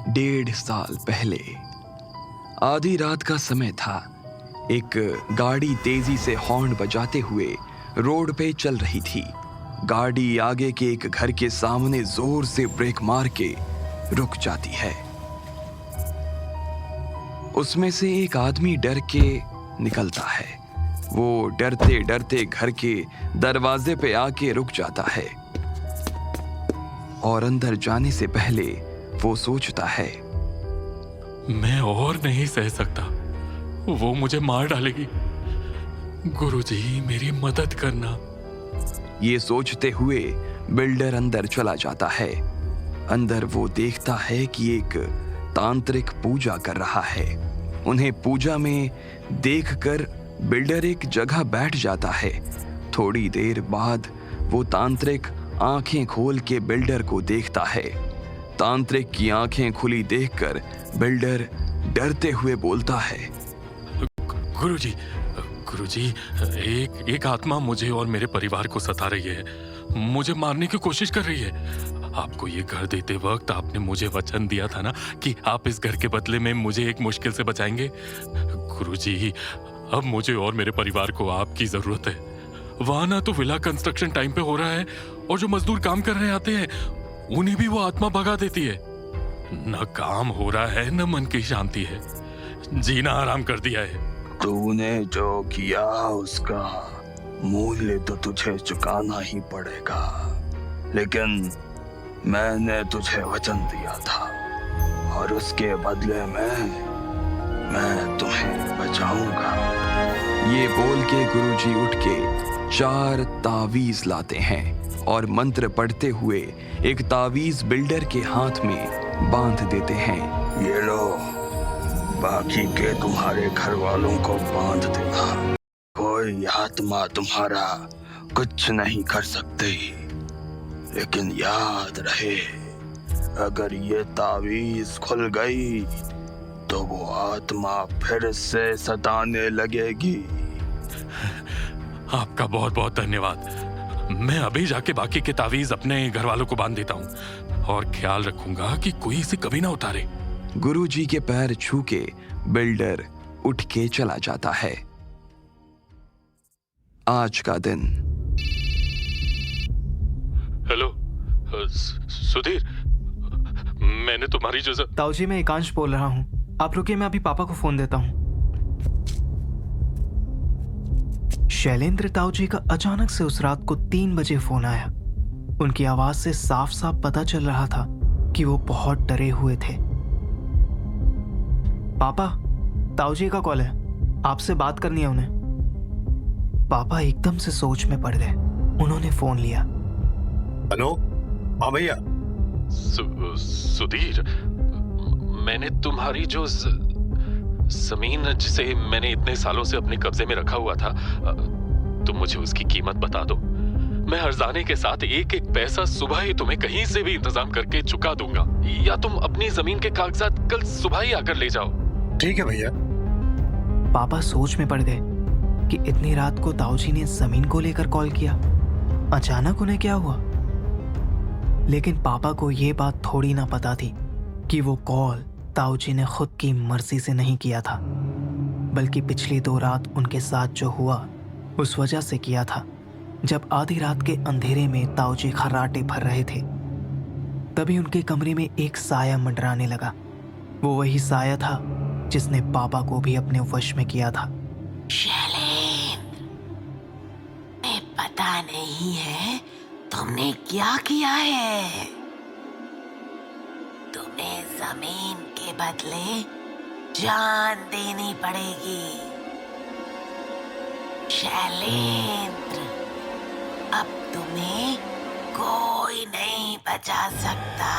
1.5 साल पहले आधी रात का समय था। एक गाड़ी तेजी से हॉर्न बजाते हुए रोड पे चल रही थी। गाड़ी आगे के एक घर के सामने जोर से ब्रेक मार के रुक जाती है। उसमें से एक आदमी डर के निकलता है। वो डरते डरते घर के दरवाजे पे आके रुक जाता है और अंदर जाने से पहले वो सोचता है, मैं और नहीं सह सकता, वो मुझे मार डालेगी। गुरुजी मेरी मदद करना। ये सोचते हुए बिल्डर अंदर चला जाता है। अंदर वो देखता है कि एक तांत्रिक पूजा कर रहा है। उन्हें पूजा में देखकर बिल्डर एक जगह बैठ जाता है। थोड़ी देर बाद वो तांत्रिक आंखें खोल के बिल्डर को देखता है। तांत्रिक की आंखें खुली देखकर बिल्डर डरते हुए बोलता है, गुरुजी, गुरुजी, एक आत्मा मुझे और मेरे परिवार को सता रही है, मुझे मारने की कोशिश कर रही है। आपको ये घर देते वक्त आपने मुझे वचन दिया था ना कि आप इस घर के बदले में मुझे एक मुश्किल से बचाएंगे। गुरुजी, अब मुझे और मेरे परिवार को आपकी जरूरत है। वहां ना तो विला कंस्ट्रक्शन टाइम पे हो रहा है और जो मजदूर काम करने आते हैं उन्हें भी वो आत्मा भगा देती है। न काम हो रहा है न मन की शांति है, जीना आराम कर दिया है। तूने जो किया उसका मूल्य तो तुझे चुकाना ही पड़ेगा, लेकिन मैंने तुझे वचन दिया था और उसके बदले में मैं तुम्हें बचाऊंगा। ये बोल के गुरुजी उठ के 4 तावीज लाते हैं और मंत्र पढ़ते हुए एक तावीज बिल्डर के हाथ में बांध देते हैं। ये लो, बाकी के तुम्हारे घर वालों को बांध देना। कोई आत्मा तुम्हारा कुछ नहीं कर सकती, लेकिन याद रहे, अगर ये तावीज खुल गई तो वो आत्मा फिर से सताने लगेगी। आपका बहुत बहुत धन्यवाद। मैं अभी जाके बाकी के तावीज अपने घर वालों को बांध देता हूँ और ख्याल रखूंगा कि कोई इसे कभी ना उतारे। गुरुजी के पैर छू के बिल्डर उठ के चला जाता है। आज का दिन। हेलो सुधीर, मैंने तुम्हारी जो ताऊजी, मैं एकांश बोल रहा हूँ। आप रुकिए, मैं अभी पापा को फोन देता हूँ। शैलेंद्र ताऊजी का अचानक से उस रात को 3 बजे फोन आया। उनकी आवाज से साफ साफ पता चल रहा था कि वो बहुत डरे हुए थे। पापा, ताऊजी का कॉल है, आपसे बात करनी है उन्हें। पापा एकदम से सोच में पड़ गए। उन्होंने फोन लिया। हेलो, हाँ भैया। सुधीर, मैंने तुम्हारी जो जमीन जिसे मैंने इतने सालों से अपने कब्जे में रखा हुआ था, तुम मुझे उसकी कीमत बता दो। मैं हर्जाने के साथ एक एक पैसा सुबह ही तुम्हें कहीं से भी इंतजाम करके चुका दूंगा, या तुम अपनी जमीन के कागजात कल सुबह ही आकर ले जाओ। ठीक है भैया। पापा सोच में पड़ गए कि इतनी रात को ताऊजी ने जमीन को लेकर कॉल किया। अचानक उन्हें क्या हुआ? लेकिन पापा को यह बात थोड़ी ना पता थी कि वो कॉल ताऊजी ने खुद की मर्जी से नहीं किया था, बल्कि पिछली 2 रात उनके साथ जो हुआ उस वजह से किया था। जब आधी रात के अंधेरे में ताऊजी खर्राटे भर रहे थे, तभी उनके कमरे में एक साया मंडराने लगा। वो वही साया था जिसने पापा को भी अपने वश में किया था। शैलेंद्र, मैं पता नहीं है तुमने क्या किया है। तुम्हें जमीन के बदले जान देनी पड़ेगी। शैलेंद्र, अब तुम्हें कोई नहीं बचा सकता।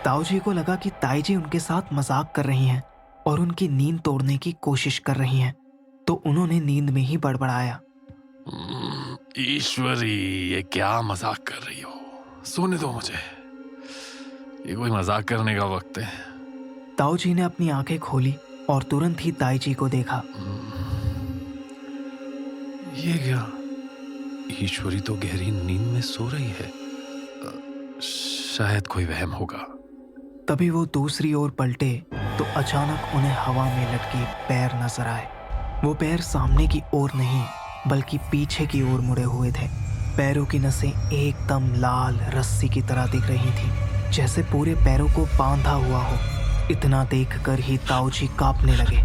ताऊजी को लगा कि ताईजी उनके साथ मजाक कर रही हैं और उनकी नींद तोड़ने की कोशिश कर रही हैं, तो उन्होंने नींद में ही बड़बड़ाया, ईश्वरी, ये क्या मजाक कर रही हो? सोने दो मुझे, ये कोई मजाक करने का वक्त है। ताऊजी ने अपनी आंखें खोली और तुरंत ही ताईजी को देखा। ये क्या? ईश्वरी तो गहरी नींद में सो रही है। शायद कोई वहम होगा। तभी वो दूसरी ओर पलटे तो अचानक उन्हें हवा में लटके पैर नजर आए। वो पैर सामने की ओर नहीं बल्कि पीछे की ओर मुड़े हुए थे। पैरों की नसें एकदम लाल रस्सी की तरह दिख रही थी, जैसे पूरे पैरों को बांधा हुआ हो। इतना देखकर ही ताऊजी कांपने लगे।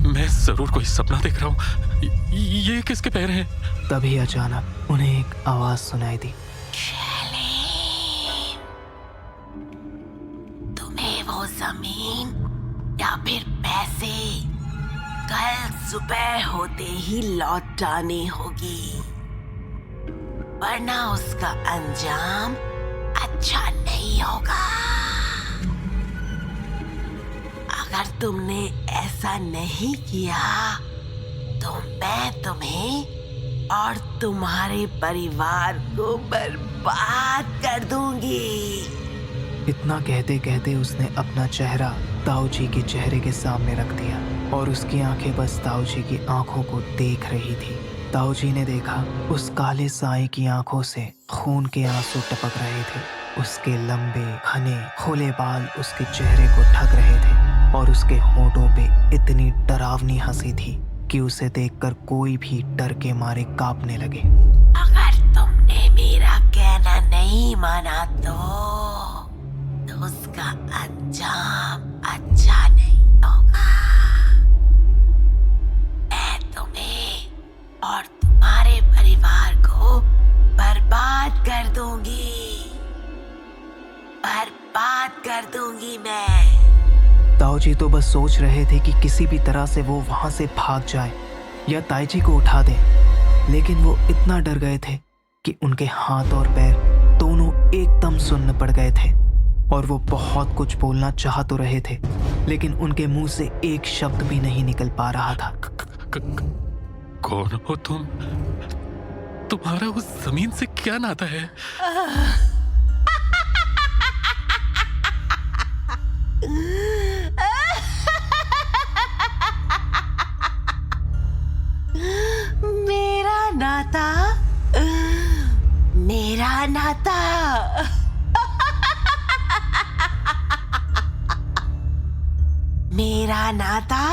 मैं जरूर कोई सपना देख रहा हूँ। ये किसके पैर हैं? तभी अचानक उन्हें एक आवाज सुनाई दी। तुम्हें वो जमीन या फिर पैसे कल सुबह होते ही लौटानी होगी, वरना उसका अंजाम अच्छा नहीं होगा। अगर तुमने ऐसा नहीं किया तो मैं तुम्हें और तुम्हारे परिवार को बर्बाद कर दूंगी। इतना कहते कहते उसने अपना चेहरा ताऊजी के चेहरे के सामने रख दिया और उसकी आंखें बस ताऊजी की आंखों को देख रही थी। ताऊजी ने देखा उस काले साए की आंखों से खून के आंसू टपक रहे थे। उसके लंबे घने खुले बाल उसके चेहरे को ढक रहे थे और उसके होठों पे इतनी डरावनी हंसी थी कि उसे देखकर कोई भी डर के मारे कांपने लगे। अगर तुमने मेरा कहना नहीं माना तो उसका अंजाम अच्छा नहीं होगा। मैं तुम्हें और तुम्हारे परिवार को बर्बाद कर दूंगी, बर्बाद कर दूंगी मैं। ताऊजी तो बस सोच रहे थे कि किसी भी तरह से वो वहां से भाग जाए या ताईजी को उठा दे, लेकिन वो इतना डर गए थे कि उनके हाथ और पैर दोनों एकदम सुन्न पड़ गए थे और वो बहुत कुछ बोलना चाह तो रहे थे, लेकिन उनके मुंह से एक शब्द भी नहीं निकल पा रहा था। कौन हो तुम? तुम्हारा उस जमीन से क्या नाता है? मेरा नाता मेरा नाता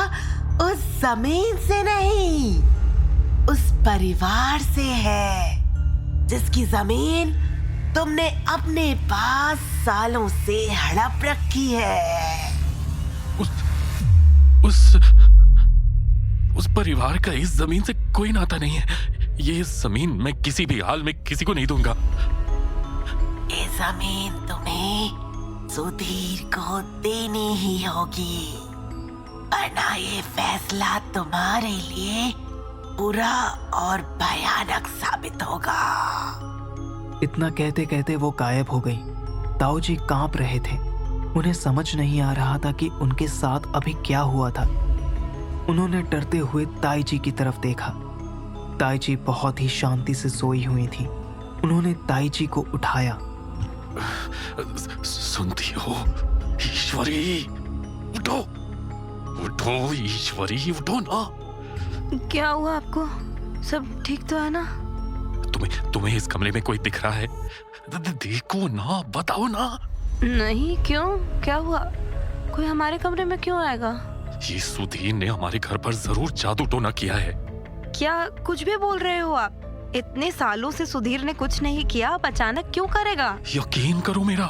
उस जमीन से नहीं, उस परिवार से है जिसकी जमीन तुमने अपने पास सालों से हड़प रखी है। उस परिवार का इस जमीन से कोई नाता नहीं है। ये जमीन मैं किसी भी हाल में किसी को नहीं दूंगा। ये जमीन तुम्हें सुधीर को देनी ही होगी, वरना ये फैसला तुम्हारे लिए बुरा और भयानक साबित होगा। इतना कहते कहते वो गायब हो गई। ताऊजी कांप रहे थे। उन्हें समझ नहीं आ रहा था कि उनके साथ अभी क्या हुआ था। उन्होंने डरते हुए ताईजी की तरफ देखा। ताईजी बहुत ही शांति से सोई हुई थी। उन्होंने ताईजी को उठाया। सुनती हो ईश्वरी? उठो उठो ईश्वरी, उठो ना। क्या हुआ आपको? सब ठीक तो है ना? तुम्हें इस कमरे में कोई दिख रहा है? देखो ना, बताओ ना। नहीं, क्यों? क्या हुआ? कोई हमारे कमरे में क्यों आएगा? ये सुधीर ने हमारे घर पर जरूर जादू टोना किया है। क्या कुछ भी बोल रहे हो आप? इतने सालों से सुधीर ने कुछ नहीं किया, अब अचानक क्यों करेगा? यकीन करो मेरा,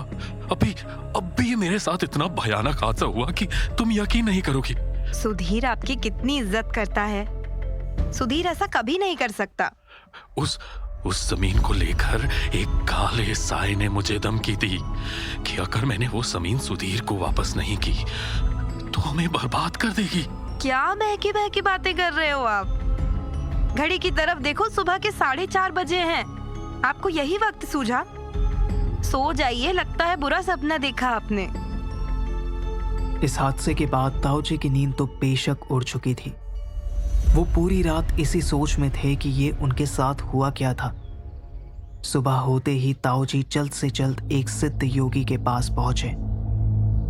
अभी मेरे साथ इतना भयानक हादसा हुआ कि तुम यकीन नहीं करोगी। सुधीर आपकी कितनी इज्जत करता है। सुधीर ऐसा कभी नहीं कर सकता। उस जमीन को लेकर एक काले साए ने मुझे धमकी दी कि अगर मैंने वो जमीन सुधीर को वापस नहीं की तो हमें बर्बाद कर देगी। क्या बहकी बहकी बातें कर रहे हो आप? घड़ी की तरफ देखो, सुबह के 4:30 बजे हैं। आपको यही वक्त सूझा? सो जाइए, लगता है बुरा सपना देखा आपने। इस हादसे के बाद ताऊजी की नींद तो बेशक उड़ चुकी थी। वो पूरी रात इसी सोच में थे कि ये उनके साथ हुआ क्या था। सुबह होते ही ताऊजी जल्द से जल्द एक सिद्ध योगी के पास पहुंचे,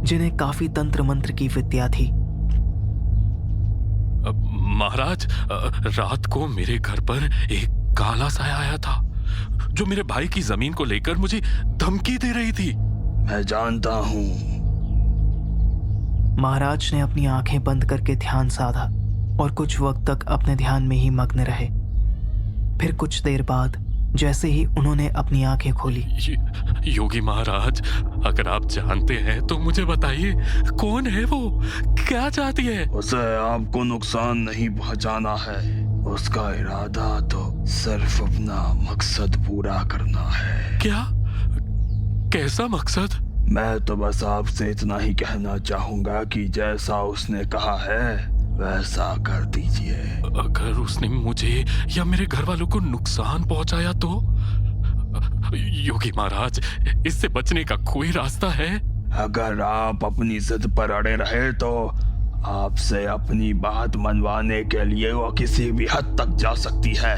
जिन्हें काफी तंत्र मंत्र की विद्या थी। महाराज, रात को मेरे घर पर एक काला साया आया था जो मेरे भाई की जमीन को लेकर मुझे धमकी दे रही थी। मैं जानता हूँ महाराज ने अपनी आंखें बंद करके ध्यान साधा और कुछ वक्त तक अपने ध्यान में ही मग्न रहे। फिर कुछ देर बाद जैसे ही उन्होंने अपनी आंखें खोली, योगी महाराज, अगर आप जानते हैं तो मुझे बताइए, कौन है वो, क्या चाहती है? उसे आपको नुकसान नहीं पहुंचाना है। उसका इरादा तो सिर्फ अपना मकसद पूरा करना है। क्या? कैसा मकसद? मैं तो बस आपसे इतना ही कहना चाहूंगा कि जैसा उसने कहा है वैसा कर दीजिए। अगर उसने मुझे या मेरे घर वालों को नुकसान पहुंचाया तो? योगी महाराज, इससे बचने का कोई रास्ता है? अगर आप अपनी जिद पर अड़े रहे तो आपसे अपनी बात मनवाने के लिए वो किसी भी हद तक जा सकती है।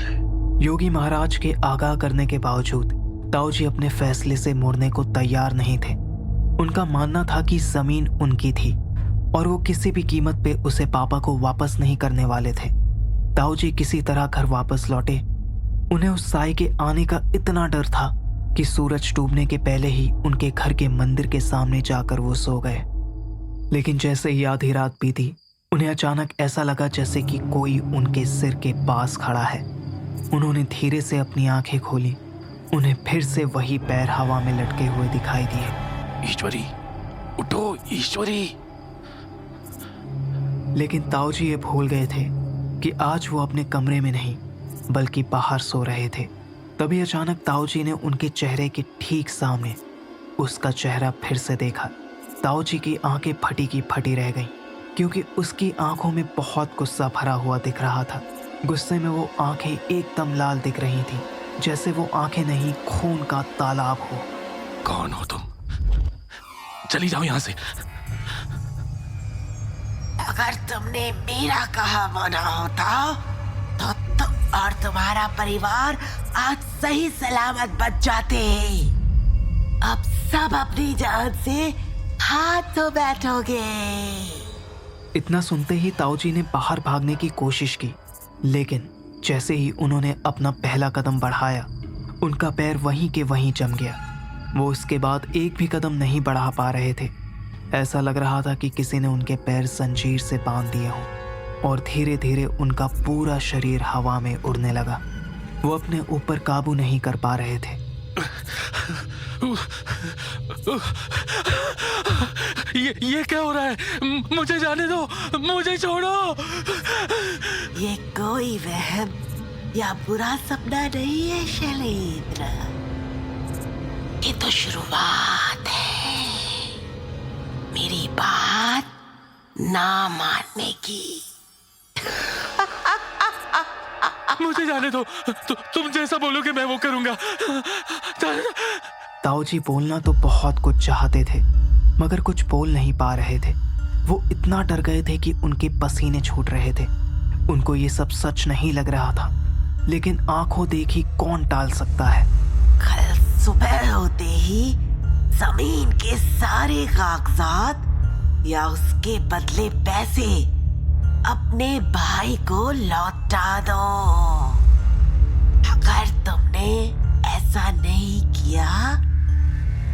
योगी महाराज के आगाह करने के बावजूद ताऊजी अपने फैसले से मुड़ने को तैयार नहीं थे। उनका मानना था कि जमीन उनकी थी और वो किसी भी कीमत पे उसे पापा को वापस नहीं करने वाले थे। ताऊजी किसी तरह घर वापस लौटे। उन्हें उस साई के आने का इतना डर था कि सूरज डूबने के पहले ही उनके घर के मंदिर के सामने जाकर वो सो गए। लेकिन जैसे ही आधी रात बीती, उन्हें अचानक ऐसा लगा जैसे कि कोई उनके सिर के पास खड़ा है। उन्होंने धीरे से अपनी आंखें खोली। उन्हें फिर से वही पैर हवा में लटके हुए दिखाई दिए। ईश्वरी, उठो ईश्वरी। लेकिन ताऊजी ये भूल गए थे कि आज वो अपने कमरे में नहीं बल्कि बाहर सो रहे थे। तभी अचानक ताऊजी ने उनके चेहरे के ठीक सामने उसका चेहरा फिर से देखा। ताऊजी की आंखें फटी की फटी रह गईं, क्योंकि उसकी आंखों में बहुत गुस्सा भरा हुआ दिख रहा था। गुस्से में वो आंखें एकदम लाल दिख रही थीं, जैसे वो आंखें नहीं खून का तालाब हो। कौन हो तुम? चली जाओ यहाँ से। अगर तुमने मेरा कहा माना होता तो तुम और तुम्हारा परिवार आज सही सलामत बच जाते। अब सब अपनी जान से हाथ धो बैठोगे। इतना सुनते ही ताऊजी ने बाहर भागने की कोशिश की, लेकिन जैसे ही उन्होंने अपना पहला कदम बढ़ाया, उनका पैर वहीं के वहीं जम गया। वो उसके बाद एक भी कदम नहीं बढ़ा पा रहे थे। ऐसा लग रहा था कि किसी ने उनके पैर जंजीर से बांध दिए हों और धीरे धीरे उनका पूरा शरीर हवा में उड़ने लगा। वो अपने ऊपर काबू नहीं कर पा रहे थे। ये क्या हो रहा है? मुझे जाने दो, मुझे छोड़ो। ये कोई वहम या बुरा सपना नहीं है शैलेंद्र, ये तो शुरुआत है मेरी बात ना मानने की। मुझे जाने दो, तुम जैसा बोलोगे मैं वो करूंगा। ताऊजी बोलना तो बहुत कुछ चाहते थे, मगर कुछ बोल नहीं पा रहे थे। वो इतना डर गए थे कि उनके पसीने छूट रहे थे। उनको ये सब सच नहीं लग रहा था, लेकिन आंखों देखी कौन टाल सकता है। कल सुबह होते ही जमीन के सारे कागजात या उसके बदले पैसे अपने भाई को लौटा दो। अगर तुमने ऐसा नहीं किया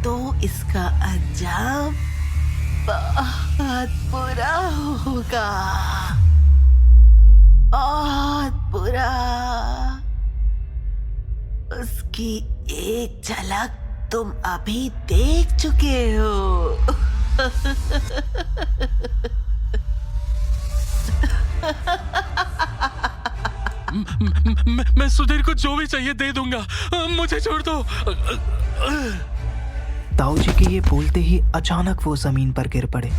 तो इसका अंजाम बहुत बुरा होगा, बहुत बुरा। उसकी एक झलक तुम अभी देख चुके हो। मैं सुधीर को जो भी चाहिए दे दूंगा, मुझे छोड़ दो। ताऊजी के ये बोलते ही अचानक वो जमीन पर गिर पड़े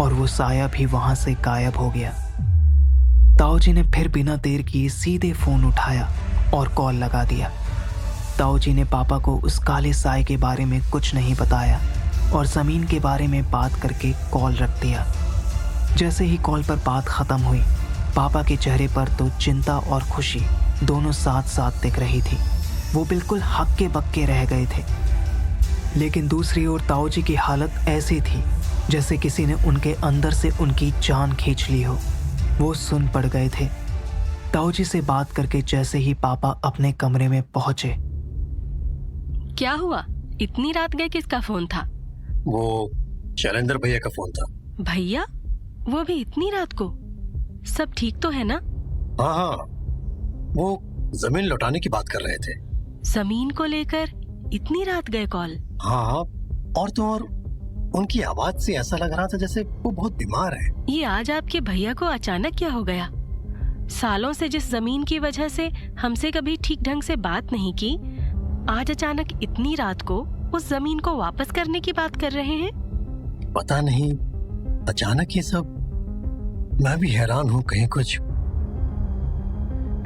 और वो साया भी वहां से गायब हो गया। ताऊजी ने फिर बिना देर किए सीधे फोन उठाया और कॉल लगा दिया। ताऊजी ने पापा को उस काले साए के बारे में कुछ नहीं बताया और जमीन के बारे में बात करके कॉल रख दिया। जैसे ही कॉल पर बात खत्म हुई, पापा के चेहरे पर तो चिंता और खुशी दोनों साथ साथ दिख रही थी। वो बिल्कुल हक्के बक्के रह गए थे। लेकिन दूसरी ओर ताऊजी की हालत ऐसी थी जैसे किसी ने उनके अंदर से उनकी जान खींच ली हो। वो सुन पड़ गए थे। ताऊजी से बात करके जैसे ही पापा अपने कमरे में पहुंचे। क्या हुआ? इतनी रात गए? किसका फोन था? वो शैलेंद्र भैया का फोन था। भैया? वो भी इतनी रात को? सब ठीक तो है ना? हाँ हाँ, वो जमीन लौटाने की बात कर रहे थे। जमीन को लेकर इतनी रात गए कॉल? हाँ, और तो और उनकी आवाज से ऐसा लग रहा था जैसे वो बहुत बीमार है। ये आज आपके भैया को अचानक क्या हो गया? सालों से जिस जमीन की वजह से हमसे कभी ठीक ढंग से बात नहीं की, आज अचानक इतनी रात को उस जमीन को वापस करने की बात कर रहे हैं। पता नहीं, अचानक ये सब। मैं भी हैरान हूँ, कहीं कुछ।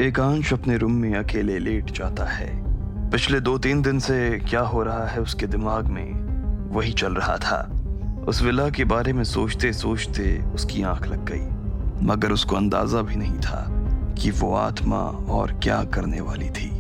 एकांश अपने रूम में अकेले लेट जाता है। पिछले 2-3 दिन से क्या हो रहा है उसके दिमाग में वही चल रहा था। उस विला के बारे में सोचते सोचते उसकी आंख लग गई, मगर उसको अंदाजा भी नहीं था कि वो आत्मा और क्या करने वाली थी।